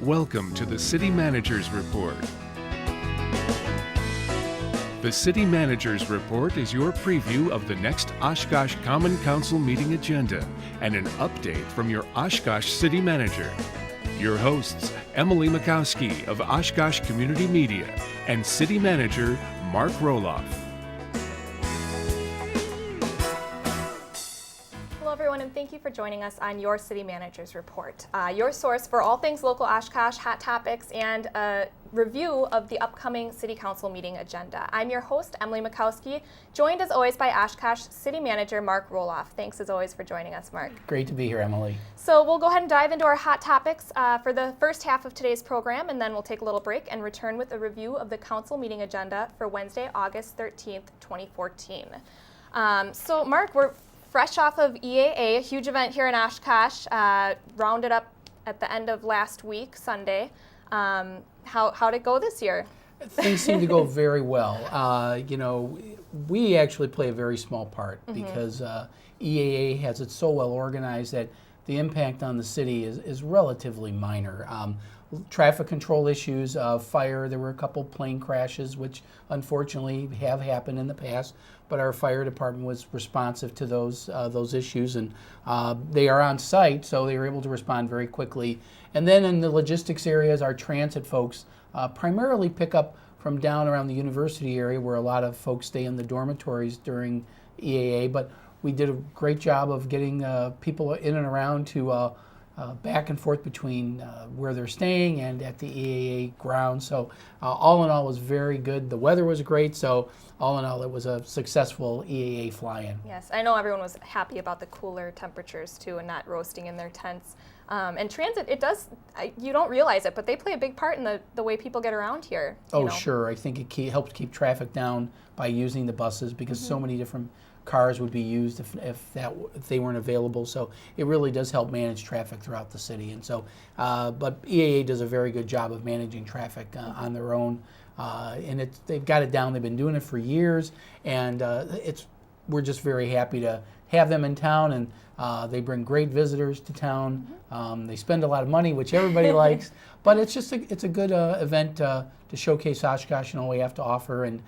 Welcome to the City Manager's Report. The City Manager's Report is your preview of the next Oshkosh Common Council meeting agenda and an update from your Oshkosh City Manager. Your hosts, Emily Mikowski of Oshkosh Community Media and City Manager Mark Roloff. Hello everyone, and thank you for joining us on your City Manager's Report, your source for all things local Oshkosh, hot topics, and a review of the upcoming City Council meeting agenda. I'm your host, Emily Mikowski, joined as always by Oshkosh City Manager Mark Roloff. Thanks as always for joining us, Mark. Great to be here, Emily. So we'll go ahead and dive into our hot topics for the first half of today's program, and then we'll take a little break and return with a review of the council meeting agenda for Wednesday, August 13th, 2014. So Mark, we're fresh off of EAA, a huge event here in Oshkosh, rounded up at the end of last week, Sunday. How'd it go this year? Things seem to go very well. We actually play a very small part because EAA has it so well organized that the impact on the city is relatively minor. Traffic control issues, fire, there were a couple plane crashes, which unfortunately have happened in the past, but our fire department was responsive to those issues, and they are on site, so they were able to respond very quickly. And then in the logistics areas, our transit folks primarily pick up from down around the university area where a lot of folks stay in the dormitories during EAA, but we did a great job of getting people in and around to back and forth between where they're staying and at the EAA ground. So all in all, it was very good. The weather was great, so all in all, it was a successful EAA fly-in. Yes, I know everyone was happy about the cooler temperatures too and not roasting in their tents. And transit, you don't realize it, but they play a big part in the way people get around here. Sure. I think it helped keep traffic down by using the buses because so many different cars would be used if they weren't available. So it really does help manage traffic throughout the city. And so, but EAA does a very good job of managing traffic on their own. And they've got it down. They've been doing it for years, and we're just very happy to have them in town. And they bring great visitors to town. They spend a lot of money, which everybody likes. But it's a good event to showcase Oshkosh and all we have to offer. And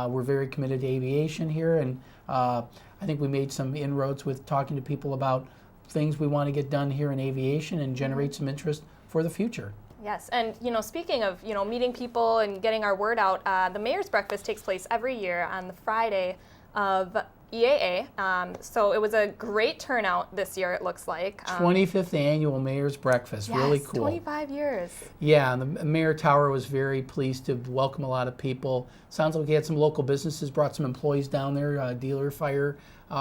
we're very committed to aviation here. And I think we made some inroads with talking to people about things we want to get done here in aviation and generate some interest for the future. Yes, and speaking of meeting people and getting our word out, the Mayor's Breakfast takes place every year on the Friday of EAA. So it was a great turnout this year, it looks like. 25th annual Mayor's Breakfast, yes, really cool. 25 years. Yeah, and the Mayor Tower was very pleased to welcome a lot of people. Sounds like he had some local businesses, brought some employees down there. Dealer Fire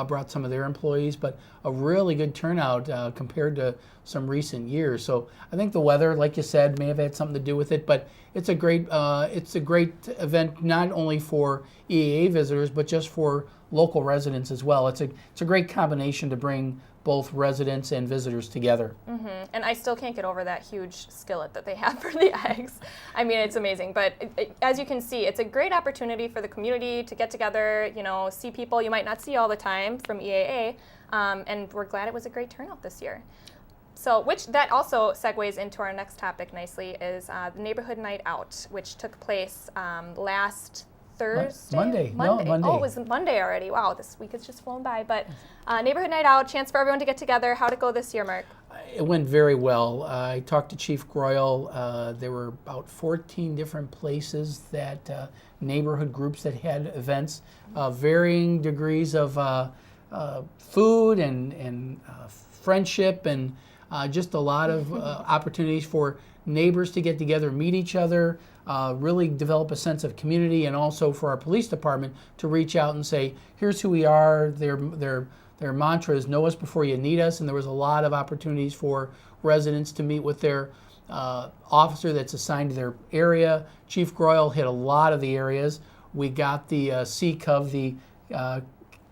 brought some of their employees, but a really good turnout compared to some recent years. So I think the weather, like you said, may have had something to do with it, but it's a great event not only for EAA visitors, but just for local residents as well. It's a great combination to bring both residents and visitors together. And I still can't get over that huge skillet that they have for the eggs. I mean, it's amazing. But as you can see, it's a great opportunity for the community to get together, see people you might not see all the time from EAA. And we're glad it was a great turnout this year. So, which that also segues into our next topic nicely is the Neighborhood Night Out, which took place last Thursday? Monday. No, Monday. Oh, it was Monday already. Wow, this week has just flown by. But Neighborhood Night Out, chance for everyone to get together. How'd it go this year, Mark? It went very well. I talked to Chief Groyle. There were about 14 different places that neighborhood groups that had events, varying degrees of food and friendship and just a lot of opportunities for neighbors to get together, meet each other, really develop a sense of community, and also for our police department to reach out and say, here's who we are. Their mantra is know us before you need us, and there was a lot of opportunities for residents to meet with their officer that's assigned to their area. Chief Groyle hit a lot of the areas. We got the CCOV, the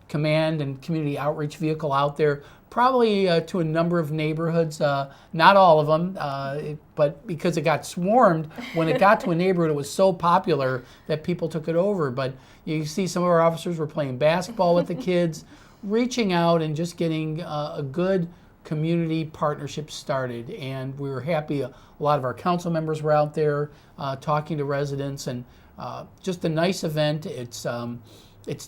Command and Community Outreach Vehicle out there, probably to a number of neighborhoods, not all of them, but because it got swarmed, when it got to a neighborhood, it was so popular that people took it over. But you see some of our officers were playing basketball with the kids, reaching out and just getting a good community partnerships started, and we were happy. A lot of our council members were out there talking to residents, and just a nice event. It's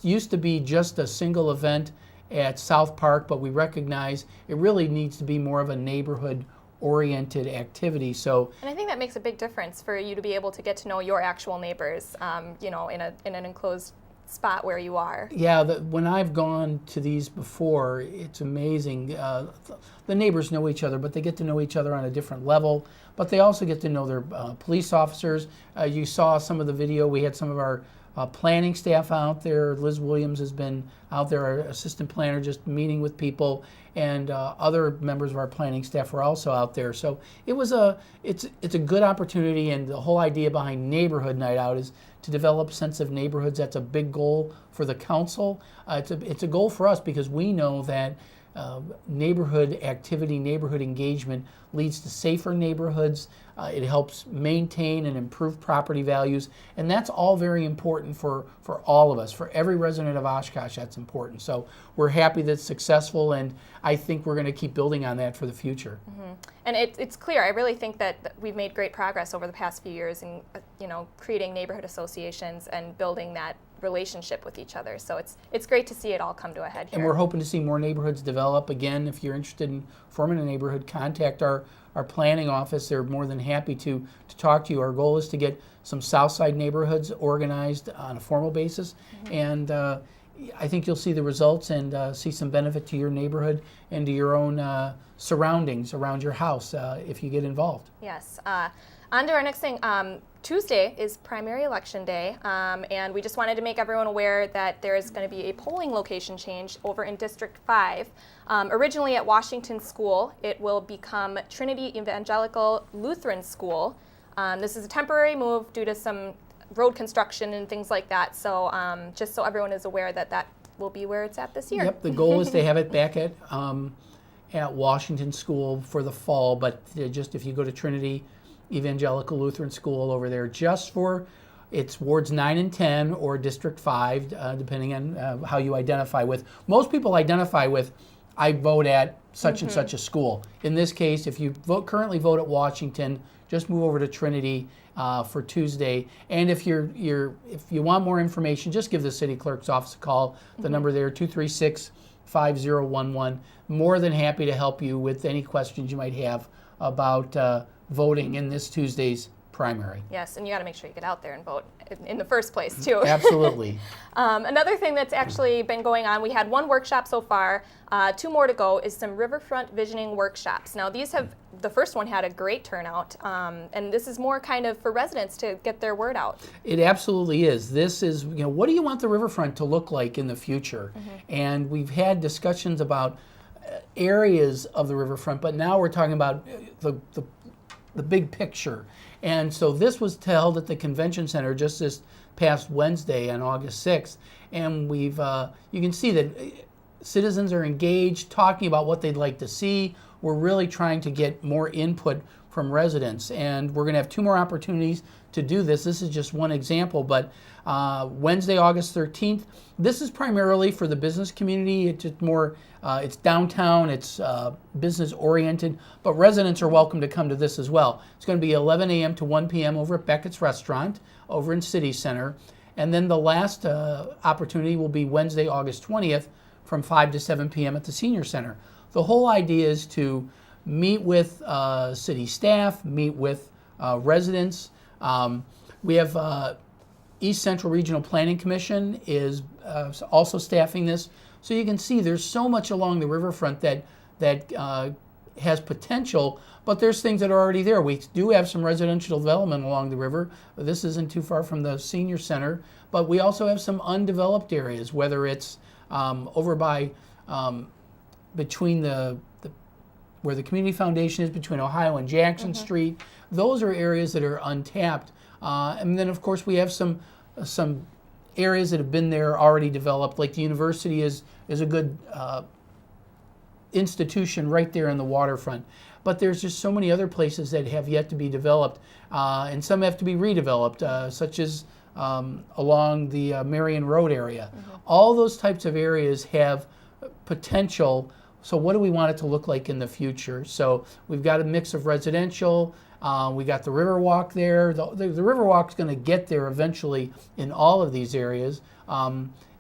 used to be just a single event at South Park, but we recognize it really needs to be more of a neighborhood-oriented activity. So, and I think that makes a big difference for you to be able to get to know your actual neighbors, you know, in an enclosed spot where you are. Yeah, when I've gone to these before, it's amazing. The neighbors know each other, but they get to know each other on a different level. But they also get to know their police officers. You saw some of the video. We had some of our planning staff out there. Liz Williams has been out there, our assistant planner, just meeting with people, and other members of our planning staff were also out there. So it's a good opportunity, and the whole idea behind Neighborhood Night Out is to develop a sense of neighborhoods. That's a big goal for the council. It's a goal for us because we know that neighborhood activity, neighborhood engagement leads to safer neighborhoods. It helps maintain and improve property values, and that's all very important for all of us. For every resident of Oshkosh, that's important. So we're happy that it's successful, and I think we're going to keep building on that for the future. Mm-hmm. And it's clear. I really think that we've made great progress over the past few years in creating neighborhood associations and building that relationship with each other. So it's great to see it all come to a head here. And we're hoping to see more neighborhoods develop. Again, if you're interested in forming a neighborhood, contact our planning office. They're more than happy to talk to you. Our goal is to get some Southside neighborhoods organized on a formal basis. Mm-hmm. And I think you'll see the results and see some benefit to your neighborhood and to your own surroundings around your house if you get involved. Yes. On to our next thing. Tuesday is primary election day, and we just wanted to make everyone aware that there is going to be a polling location change over in District 5. Originally at Washington School, it will become Trinity Evangelical Lutheran School. This is a temporary move due to some road construction and things like that, so just so everyone is aware that will be where it's at this year. Yep, the goal is to have it back at Washington School for the fall, but just if you go to Trinity Evangelical Lutheran School over there, it's wards 9 and 10 or District 5, depending on how you identify with. Most people identify with, I vote at such and such a school. In this case, if you currently vote at Washington, just move over to Trinity for Tuesday. And if you want more information, just give the city clerk's office a call. The number there, 236-5011. More than happy to help you with any questions you might have about voting in this Tuesday's primary. Yes, and you got to make sure you get out there and vote in the first place, too. Absolutely. Another thing that's actually been going on, we had one workshop so far, 2 more to go, is some riverfront visioning workshops. Now, the first one had a great turnout, and this is more kind of for residents to get their word out. It absolutely is. This is, what do you want the riverfront to look like in the future? Mm-hmm. And we've had discussions about areas of the riverfront, but now we're talking about the big picture. And so this was held at the convention center just this past Wednesday on August 6th. And we've you can see that citizens are engaged, talking about what they'd like to see. We're really trying to get more input from residents. And we're going to have 2 more opportunities to do this. This is just one example, but Wednesday, August 13th, this is primarily for the business community. It's just more, it's downtown, it's business oriented, but residents are welcome to come to this as well. It's going to be 11 a.m. to 1 p.m. over at Beckett's Restaurant over in City Center. And then the last opportunity will be Wednesday, August 20th from 5 to 7 p.m. at the Senior Center. The whole idea is to meet with city staff, meet with residents. We have East Central Regional Planning Commission is also staffing this. So you can see there's so much along the riverfront that has potential, but there's things that are already there. We do have some residential development along the river. This isn't too far from the Senior Center, but we also have some undeveloped areas, whether it's over by between where the Community Foundation is, between Ohio and Jackson Street. Those are areas that are untapped. And then, of course, we have some areas that have been there already developed, like the university is a good institution right there in the waterfront. But there's just so many other places that have yet to be developed, and some have to be redeveloped, such as along the Marion Road area. All those types of areas have potential So what do we want it to look like in the future? So we've got a mix of residential. We got the Riverwalk there. The Riverwalk's going to get there eventually in all of these areas.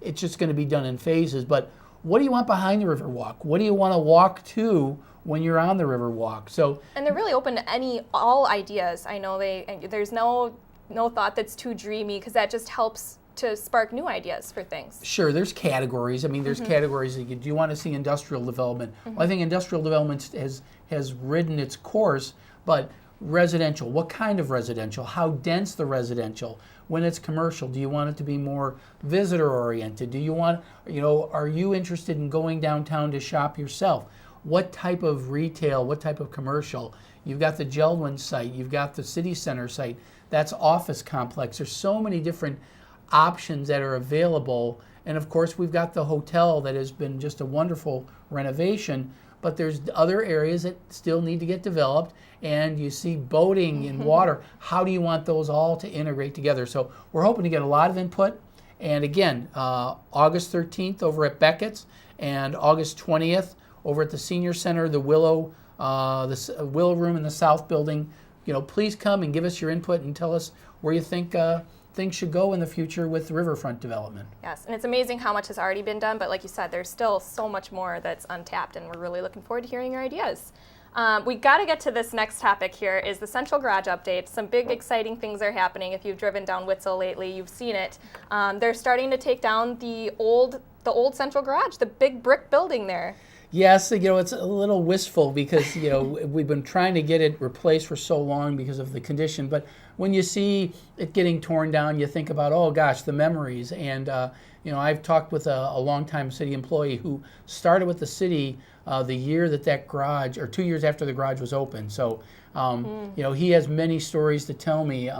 It's just going to be done in phases. But what do you want behind the Riverwalk? What do you want to walk to when you're on the Riverwalk? And they're really open to all ideas. I know there's no thought that's too dreamy, because that just helps to spark new ideas for things. Sure, there's categories. I mean, there's categories. Do you want to see industrial development? Well, I think industrial development has ridden its course, but residential, what kind of residential? How dense the residential? When it's commercial, do you want it to be more visitor oriented? Do you want, are you interested in going downtown to shop yourself? What type of retail, what type of commercial? You've got the Geldwin site, you've got the City Center site, that's office complex. There's so many different options that are available. And of course, we've got the hotel that has been just a wonderful renovation, but there's other areas that still need to get developed. And you see boating and water. How do you want those all to integrate together? So we're hoping to get a lot of input. And again, August 13th over at Beckett's, and August 20th over at the Senior Center, the Willow Room in the South Building. Please come and give us your input and tell us where you think things should go in the future with riverfront development. Yes, and it's amazing how much has already been done, but like you said, there's still so much more that's untapped, and we're really looking forward to hearing your ideas. We got to get to this next topic here, is the Central Garage update. Some big exciting things are happening. If you've driven down Witzel lately, you've seen it. They're starting to take down the old Central Garage, the big brick building there. Yes, it's a little wistful because, we've been trying to get it replaced for so long because of the condition. But when you see it getting torn down, you think about, oh gosh, the memories. And, I've talked with a longtime city employee who started with the city the year that garage, or 2 years after the garage was open. So, he has many stories to tell me.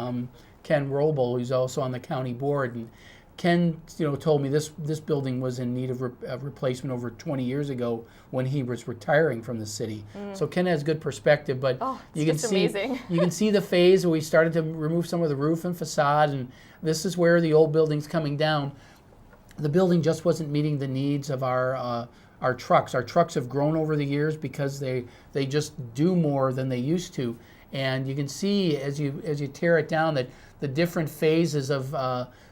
Ken Roble, who's also on the county board, and Ken, told me this building was in need of replacement over 20 years ago when he was retiring from the city. So Ken has good perspective, but you can see amazing. You can see the phase where we started to remove some of the roof and facade, and this is where the old building's coming down. The building just wasn't meeting the needs of our trucks. Our trucks have grown over the years because they just do more than they used to, and you can see as you tear it down that the different phases of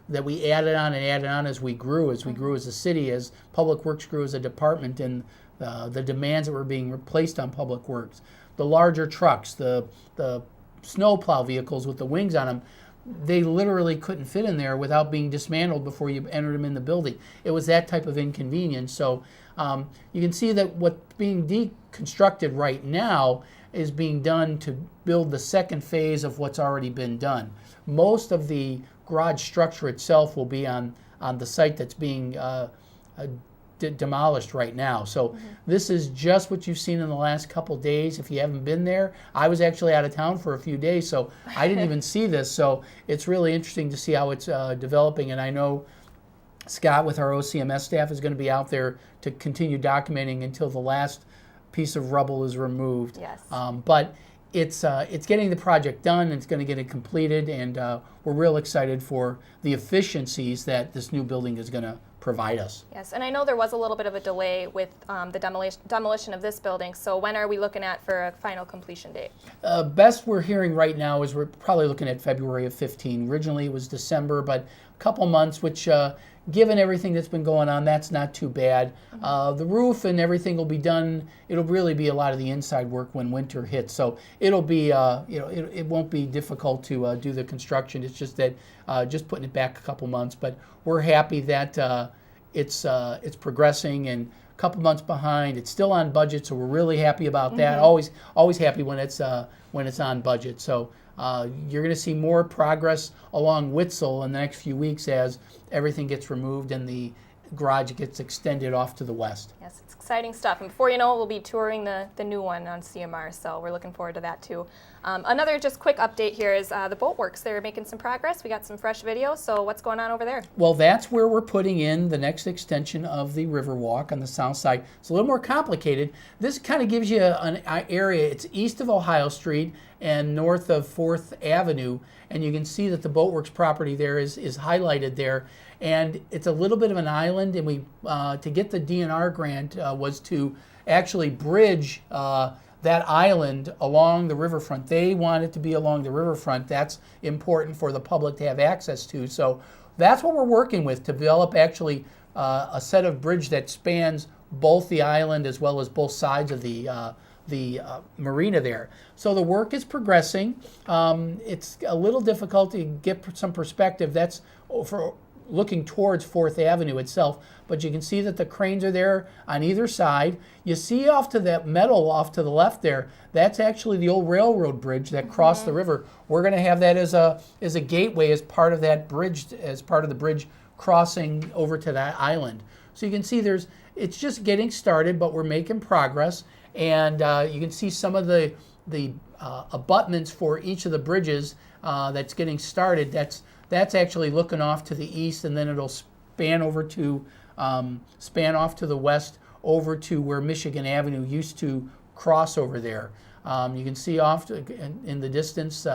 that we added on as we grew as a city, as Public Works grew as a department, and the demands that were being placed on Public Works. The larger trucks, the snowplow vehicles with the wings on them, they literally couldn't fit in there without being dismantled before you entered them in the building. It was that type of inconvenience. So you can see that what's being deconstructed right now is being done to build the second phase of what's already been done. Most of the garage structure itself will be on the site that's being demolished right now. So this is just what you've seen in the last couple days. If you haven't been there, I was actually out of town for a few days, so I didn't even see this. So it's really interesting to see how it's developing, and I know Scott with our OCMS staff is going to be out there to continue documenting until the last piece of rubble is removed. Yes. But it's getting the project done, and it's going to get it completed, and we're real excited for the efficiencies that this new building is going to provide us. Yes, and I know there was a little bit of a delay with the demolition of this building, so when are we looking at for a final completion date? Best we're hearing right now is we're probably looking at February of 15. Originally it was December, but a couple months, which given everything that's been going on, that's not too bad. The roof and everything will be done. It'll really be a lot of the inside work when winter hits, so it'll be it won't be difficult to do the construction. It's just that just putting it back a couple months, but we're happy that it's progressing, and a couple months behind. It's still on budget, so we're really happy about that. Always happy when it's on budget. So you're going to see more progress along Witzel in the next few weeks as everything gets removed and the garage gets extended off to the west. Yes, it's exciting stuff. And before you know it, we'll be touring the new one on CMR, so we're looking forward to that too. Another just quick update here is the boat works. They're making some progress. We got some fresh video, so what's going on over there? Well, that's where we're putting in the next extension of the Riverwalk on the south side. It's a little more complicated. This kind of gives you an area. It's east of Ohio Street and north of 4th Avenue, and you can see that the Boatworks property there is highlighted there. And it's a little bit of an island, and we to get the DNR grant, grant was to actually bridge that island along the riverfront. They want it to be along the riverfront. That's important for the public to have access to. So that's what we're working with, to develop actually a set of bridge that spans both the island as well as both sides of the marina there. So the work is progressing. It's a little difficult to get some perspective. That's for looking towards 4th Avenue itself, but you can see that the cranes are there on either side. You see off to that metal off to the left there, that's actually the old railroad bridge that crossed the river. We're going to have that as a gateway, as part of that bridge, as part of the bridge crossing over to that island. So you can see it's just getting started, but we're making progress. And you can see some of the abutments for each of the bridges that's getting started. That's actually looking off to the east, and then it'll span off to the west over to where Michigan Avenue used to cross over there. You can see off in the distance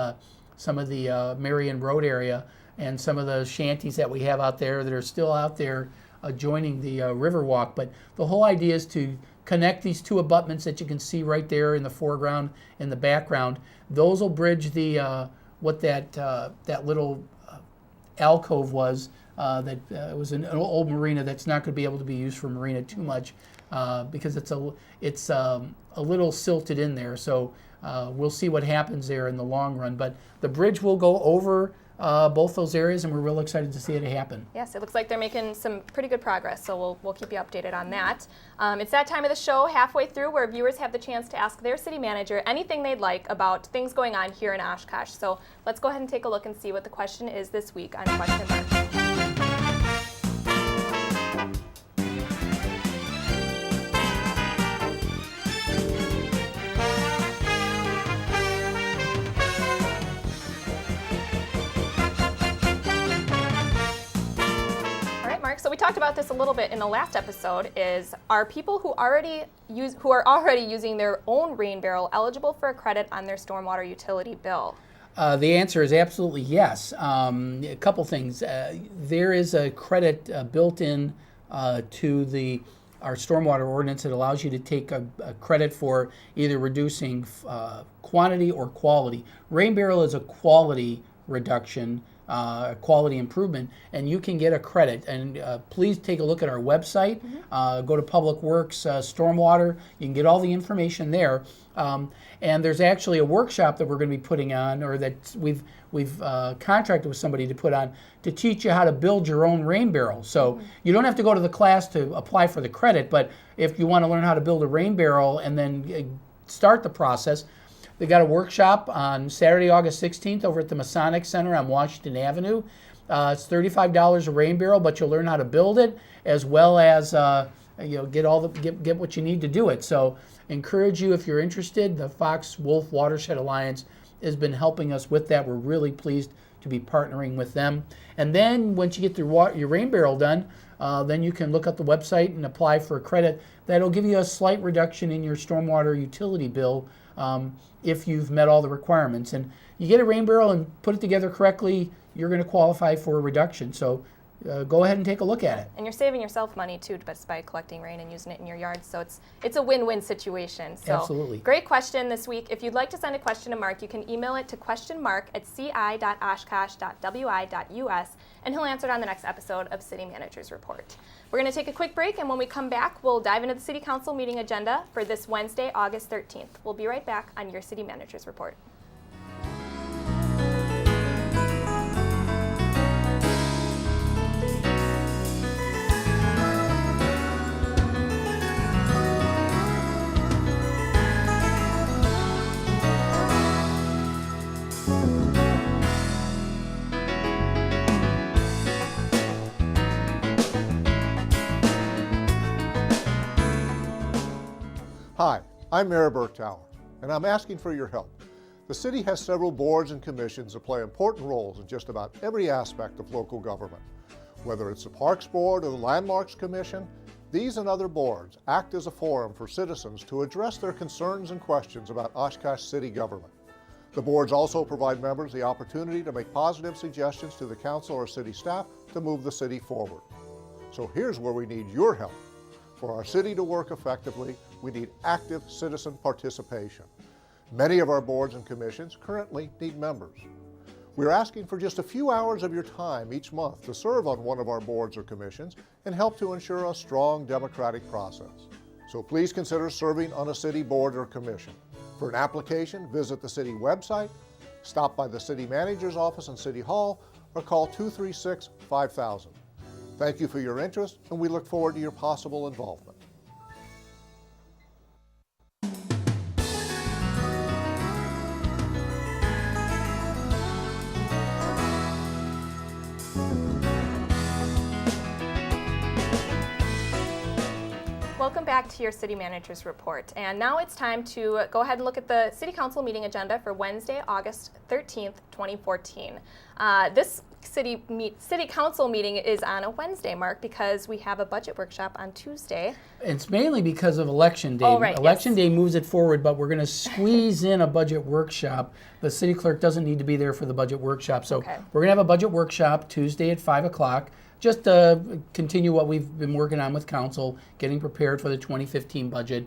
some of the Marion Road area and some of the shanties that we have out there that are still out there joining the Riverwalk. But the whole idea is to connect these two abutments that you can see right there in the foreground and the background. Those will bridge what that little alcove was. It was an old marina that's not going to be able to be used for marina too much because it's a little silted in there. So we'll see what happens there in the long run. But the bridge will go over both those areas, and we're real excited to see it happen. Yes, it looks like they're making some pretty good progress, so we'll keep you updated on that. It's that time of the show, halfway through, where viewers have the chance to ask their city manager anything they'd like about things going on here in Oshkosh. So let's go ahead and take a look and see what the question is this week on Question Mark. So we talked about this a little bit in the last episode. Are people who are already using their own rain barrel eligible for a credit on their stormwater utility bill? The answer is absolutely yes. A couple things. There is a credit built in to our stormwater ordinance that allows you to take a credit for either reducing quantity or quality. Rain barrel is a quality reduction, quality improvement, and you can get a credit. And please take a look at our website. Go to Public Works, Stormwater. You can get all the information there. And there's actually a workshop that we're going to be putting on, or that we've contracted with somebody to put on, to teach you how to build your own rain barrel. So you don't have to go to the class to apply for the credit, but if you want to learn how to build a rain barrel and then start the process, they got a workshop on Saturday, August 16th over at the Masonic Center on Washington Avenue. It's $35 a rain barrel, but you'll learn how to build it, as well as get what you need to do it. So encourage you, if you're interested. The Fox Wolf Watershed Alliance has been helping us with that. We're really pleased to be partnering with them. And then once you get your rain barrel done, then you can look up the website and apply for a credit that'll give you a slight reduction in your stormwater utility bill if you've met all the requirements. And you get a rain barrel and put it together correctly, you're going to qualify for a reduction. So go ahead and take a look at it. And you're saving yourself money too, just by collecting rain and using it in your yard. So it's a win-win situation. So absolutely. Great question this week. If you'd like to send a question to Mark, you can email it to questionmark@ci.oshkosh.wi.us, and he'll answer it on the next episode of City Manager's Report. We're going to take a quick break, and when we come back, we'll dive into the City Council meeting agenda for this Wednesday, August 13th. We'll be right back on your City Manager's Report. Hi, I'm Mayor Bergtauer, and I'm asking for your help. The city has several boards and commissions that play important roles in just about every aspect of local government. Whether it's the Parks Board or the Landmarks Commission, these and other boards act as a forum for citizens to address their concerns and questions about Oshkosh city government. The boards also provide members the opportunity to make positive suggestions to the council or city staff to move the city forward. So here's where we need your help. For our city to work effectively, we need active citizen participation. Many of our boards and commissions currently need members. We're asking for just a few hours of your time each month to serve on one of our boards or commissions and help to ensure a strong democratic process. So please consider serving on a city board or commission. For an application, visit the city website, stop by the city manager's office in City Hall, or call 236-5000. Thank you for your interest, and we look forward to your possible involvement. Welcome back to your City Manager's Report. And now it's time to go ahead and look at the City Council meeting agenda for Wednesday, August 13th, 2014. This City Council meeting is on a Wednesday, Mark, because we have a budget workshop on Tuesday. It's mainly because of Election Day. Oh, right, Election yes. Day moves it forward, but we're going to squeeze in a budget workshop. The city clerk doesn't need to be there for the budget workshop. So Okay. we're going to have a budget workshop Tuesday at 5 o'clock. Just to continue what we've been working on with council, getting prepared for the 2015 budget.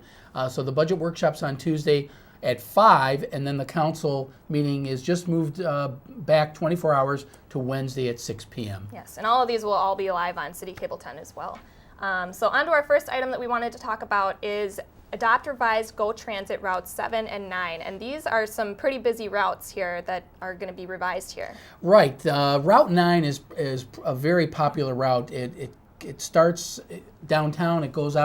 So the budget workshop's on Tuesday at 5, and then the council meeting is just moved back 24 hours to Wednesday at 6 p.m. Yes, and all of these will all be live on City Cable 10 as well. So on to our first item that we wanted to talk about is adopt revised GO Transit routes 7 and 9. And these are some pretty busy routes here that are going to be revised here. Right. Route 9 is a very popular route. It starts downtown. It goes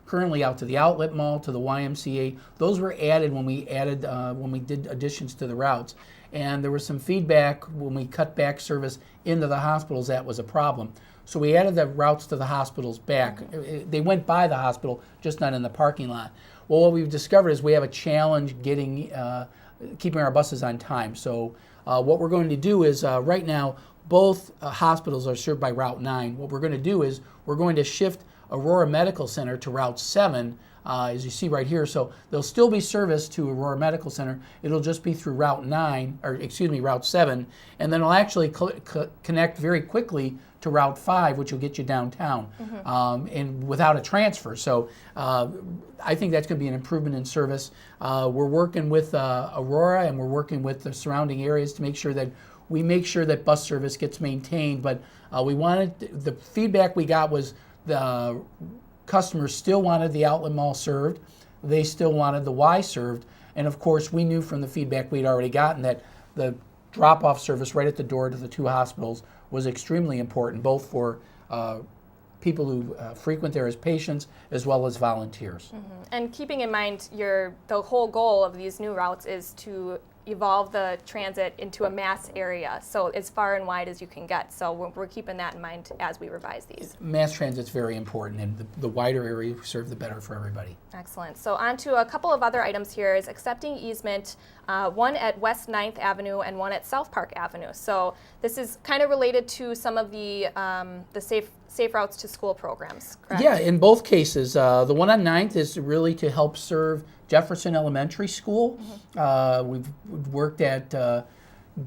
currently out to the Outlet Mall, to the YMCA. Those were added when we did additions to the routes. And there was some feedback when we cut back service into the hospitals that was a problem. So we added the routes to the hospitals back. They went by the hospital, just not in the parking lot. Well, what we've discovered is we have a challenge keeping our buses on time. So what we're going to do is right now, both hospitals are served by Route 9. What we're going to do is we're going to shift Aurora Medical Center to Route 7, as you see right here. So there'll still be service to Aurora Medical Center. It'll just be through Route 7, and then it'll actually connect very quickly to Route 5, which will get you downtown, and without a transfer. So I think that's going to be an improvement in service. We're working with Aurora, and we're working with the surrounding areas to make sure that bus service gets maintained. But the feedback we got was the customers still wanted the Outlet Mall served. They still wanted the Y served. And of course, we knew from the feedback we'd already gotten that the drop-off service right at the door to the two hospitals was extremely important, both for people who frequent there as patients as well as volunteers. Mm-hmm. And keeping in mind the whole goal of these new routes is to evolve the transit into a mass area, so as far and wide as you can get. So we're keeping that in mind as we revise these. Mass transit's very important, and the wider area we serve, the better for everybody. Excellent. So on to a couple of other items here is accepting easement, one at West 9th Avenue and one at South Park Avenue. So this is kind of related to some of the safe routes to school programs, correct? Yeah, in both cases. The one on 9th is really to help serve Jefferson Elementary School. We've worked at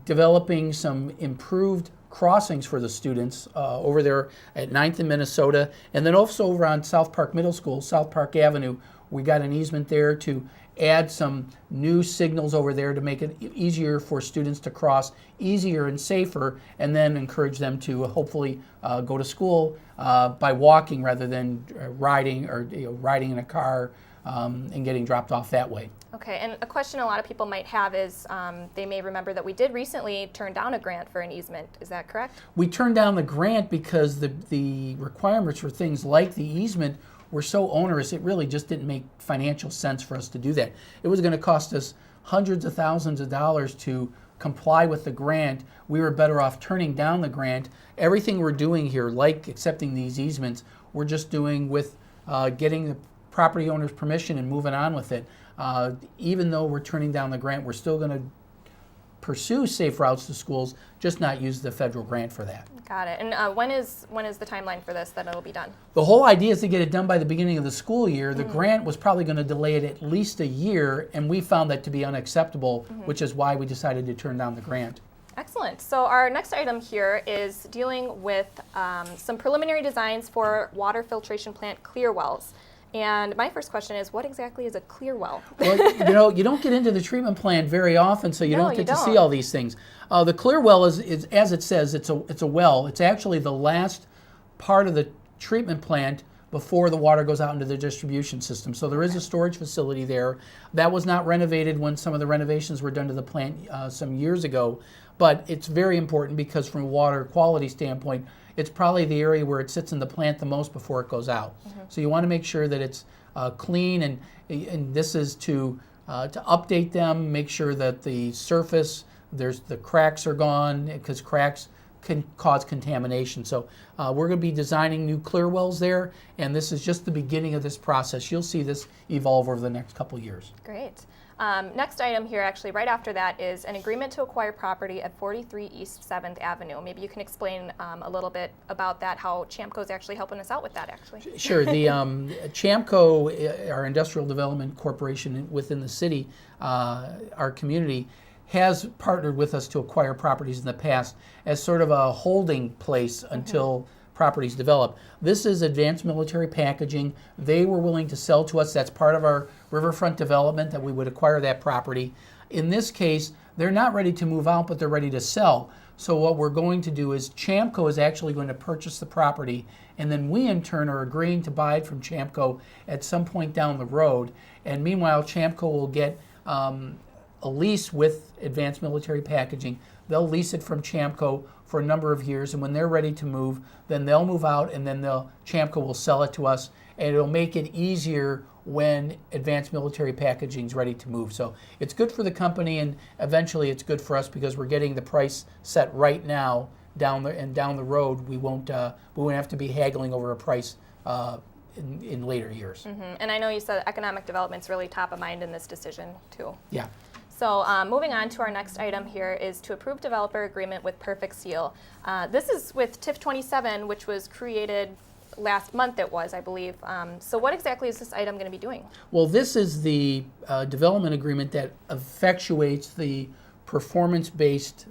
developing some improved crossings for the students over there at 9th in Minnesota. And then also over on South Park Middle School, South Park Avenue, we got an easement there to add some new signals over there to make it easier for students to cross, easier and safer, and then encourage them to hopefully go to school by walking rather than riding in a car and getting dropped off that way. Okay, and a question a lot of people might have is they may remember that we did recently turn down a grant for an easement. Is that correct? We turned down the grant because the requirements for things like the easement were so onerous, it really just didn't make financial sense for us to do that. It was going to cost us hundreds of thousands of dollars to comply with the grant. We were better off turning down the grant. Everything we're doing here, like accepting these easements, we're just doing with getting the property owner's permission and moving on with it. Even though we're turning down the grant, we're still going to pursue safe routes to schools, just not use the federal grant for that. Got it. And when is the timeline for this that it'll be done? The whole idea is to get it done by the beginning of the school year. The grant was probably going to delay it at least a year, and we found that to be unacceptable, which is why we decided to turn down the grant. Excellent. So our next item here is dealing with some preliminary designs for water filtration plant clear wells. And my first question is, what exactly is a clear well? Well, you don't get into the treatment plant very often, so you No, don't you get to see don't. all these things. The clear well is, as it says, it's a well. It's actually the last part of the treatment plant before the water goes out into the distribution system. So there is a storage facility there. That was not renovated when some of the renovations were done to the plant some years ago, but it's very important because from a water quality standpoint, it's probably the area where it sits in the plant the most before it goes out. So you want to make sure that it's clean, and this is to update them, make sure that the surface, the cracks are gone, because cracks can cause contamination. So we're going to be designing new clear wells there, and this is just the beginning of this process. You'll see this evolve over the next couple years. Great. Next item here, actually, right after that, is an agreement to acquire property at 43 East 7th Avenue. Maybe you can explain a little bit about that, how Chamco is actually helping us out with that, actually. Sure. The Chamco, our industrial development corporation within the city, our community, has partnered with us to acquire properties in the past as sort of a holding place until properties develop. This is advanced military packaging. They were willing to sell to us. That's part of our riverfront development, that we would acquire that property. In this case, they're not ready to move out, but they're ready to sell. So what we're going to do is Chamco is actually going to purchase the property, and then we in turn are agreeing to buy it from Chamco at some point down the road. And meanwhile, Chamco will get a lease with advanced military packaging. They'll lease it from Chamco for a number of years, and when they're ready to move, then they'll move out, and then Chamco will sell it to us, and it'll make it easier when advanced military packaging is ready to move. So it's good for the company, and eventually it's good for us because we're getting the price set right now. Down the road, we won't have to be haggling over a price in later years. And I know you said economic development is really top of mind in this decision, too. Yeah. So moving on to our next item here is to approve developer agreement with Perfect Seal. This is with TIF 27, which was created last month, it was, I believe. So what exactly is this item going to be doing? Well, this is the development agreement that effectuates the performance-based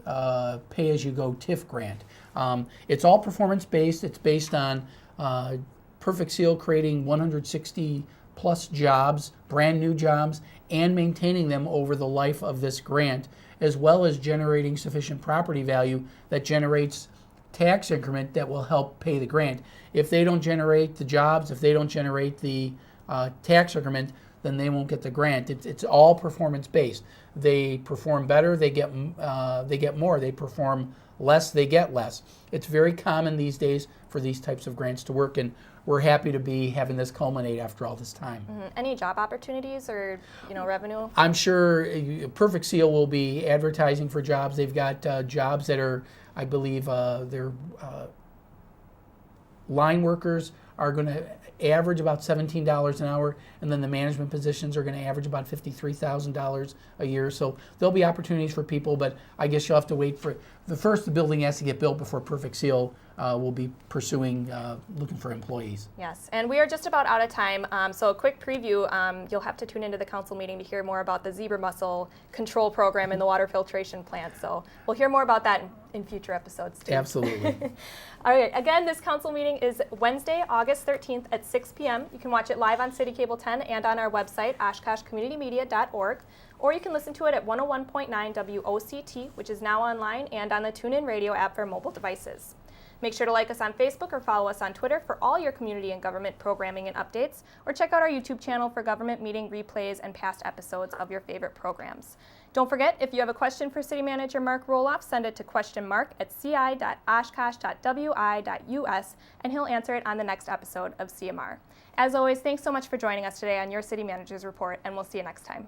pay-as-you-go TIF grant. It's all performance-based. It's based on Perfect Seal creating 160 plus jobs, brand new jobs, and maintaining them over the life of this grant, as well as generating sufficient property value that generates tax increment that will help pay the grant. If they don't generate the jobs, if they don't generate the tax increment, then they won't get the grant. It's all performance-based. They perform better, they get more. They perform less, they get less. It's very common these days for these types of grants to work, and we're happy to be having this culminate after all this time. Any job opportunities or revenue? I'm sure Perfect Seal will be advertising for jobs. They've got jobs that are, I believe, their line workers are going to average about $17 an hour, and then the management positions are going to average about $53,000 a year. So there'll be opportunities for people, but I guess you'll have to wait for the building has to get built before Perfect Seal will be pursuing looking for employees. Yes, and we are just about out of time. So a quick preview, you'll have to tune into the council meeting to hear more about the zebra mussel control program in the water filtration plant. So we'll hear more about that in future episodes too. Absolutely. All right, again, this council meeting is Wednesday, August 13th at 6 p.m. You can watch it live on City Cable 10 and on our website, oshkoshcommunitymedia.org, or you can listen to it at 101.9 WOCT, which is now online, and on the TuneIn Radio app for mobile devices. Make sure to like us on Facebook or follow us on Twitter for all your community and government programming and updates, or check out our YouTube channel for government meeting replays and past episodes of your favorite programs. Don't forget, if you have a question for City Manager Mark Roloff, send it to questionmark@ci.oshkosh.wi.us, and he'll answer it on the next episode of CMR. As always, thanks so much for joining us today on your City Manager's Report, and we'll see you next time.